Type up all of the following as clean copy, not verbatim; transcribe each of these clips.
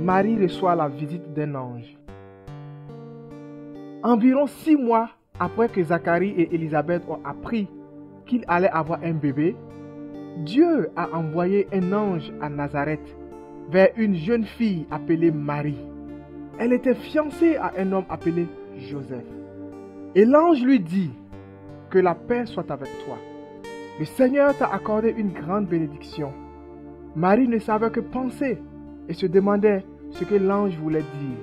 Marie reçoit la visite d'un ange. Environ 6 mois après que Zacharie et Élisabeth ont appris qu'ils allaient avoir un bébé, Dieu a envoyé un ange à Nazareth vers une jeune fille appelée Marie. Elle était fiancée à un homme appelé Joseph. Et l'ange lui dit que la paix soit avec toi. Le Seigneur t'a accordé une grande bénédiction. Marie ne savait que penser et se demandait ce que l'ange voulait dire.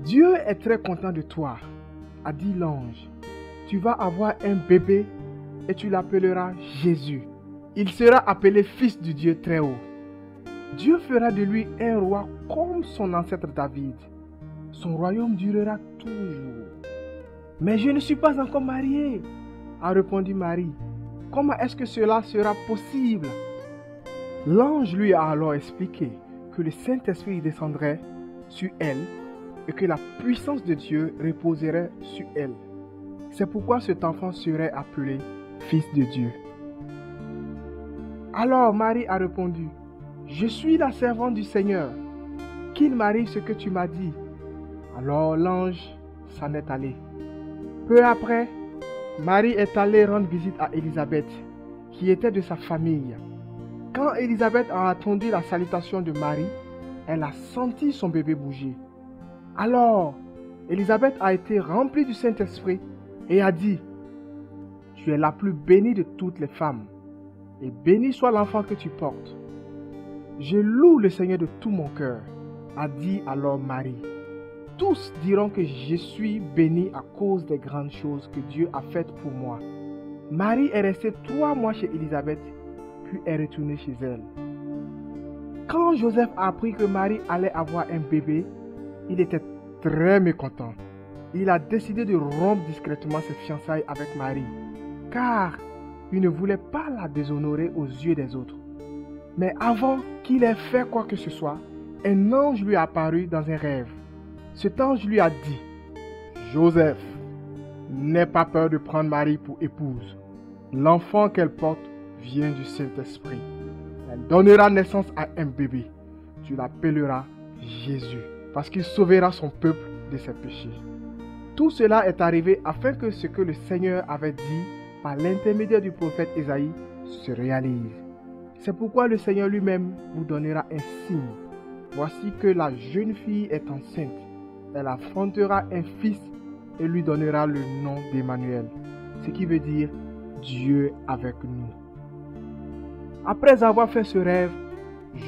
Dieu est très content de toi, a dit l'ange. Tu vas avoir un bébé et tu l'appelleras Jésus. Il sera appelé fils du Dieu très haut. Dieu fera de lui un roi comme son ancêtre David. Son royaume durera toujours. Mais je ne suis pas encore mariée, a répondu Marie. Comment est-ce que cela sera possible? L'ange lui a alors expliqué que le Saint-Esprit descendrait sur elle et que la puissance de Dieu reposerait sur elle. C'est pourquoi cet enfant serait appelé Fils de Dieu. Alors Marie a répondu, je suis la servante du Seigneur, qu'il m'arrive ce que tu m'as dit. Alors l'ange s'en est allé. Peu après, Marie est allée rendre visite à Élisabeth, qui était de sa famille. Quand Élisabeth a entendu la salutation de Marie, elle a senti son bébé bouger. Alors, Élisabeth a été remplie du Saint-Esprit et a dit, tu es la plus bénie de toutes les femmes, et béni soit l'enfant que tu portes. Je loue le Seigneur de tout mon cœur, a dit alors Marie. Tous diront que je suis bénie à cause des grandes choses que Dieu a faites pour moi. Marie est restée 3 mois chez Élisabeth, puis est retournée chez elle. Quand Joseph a appris que Marie allait avoir un bébé, il était très mécontent. Il a décidé de rompre discrètement ses fiançailles avec Marie, car il ne voulait pas la déshonorer aux yeux des autres. Mais avant qu'il ait fait quoi que ce soit, un ange lui est apparu dans un rêve. Cet ange lui a dit, Joseph, n'aie pas peur de prendre Marie pour épouse. L'enfant qu'elle porte vient du Saint-Esprit. Elle donnera naissance à un bébé. Tu l'appelleras Jésus, parce qu'il sauvera son peuple de ses péchés. Tout cela est arrivé afin que ce que le Seigneur avait dit par l'intermédiaire du prophète Ésaïe se réalise. C'est pourquoi le Seigneur lui-même vous donnera un signe. Voici que la jeune fille est enceinte. Elle affrontera un fils et lui donnera le nom d'Emmanuel, ce qui veut dire Dieu avec nous. Après avoir fait ce rêve,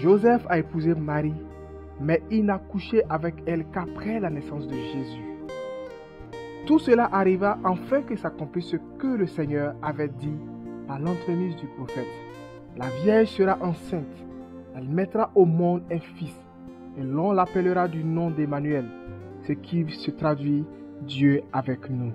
Joseph a épousé Marie, mais il n'a couché avec elle qu'après la naissance de Jésus. Tout cela arriva afin que s'accomplisse ce que le Seigneur avait dit par l'entremise du prophète. La vierge sera enceinte, elle mettra au monde un fils, et l'on l'appellera du nom d'Emmanuel, ce qui se traduit Dieu avec nous.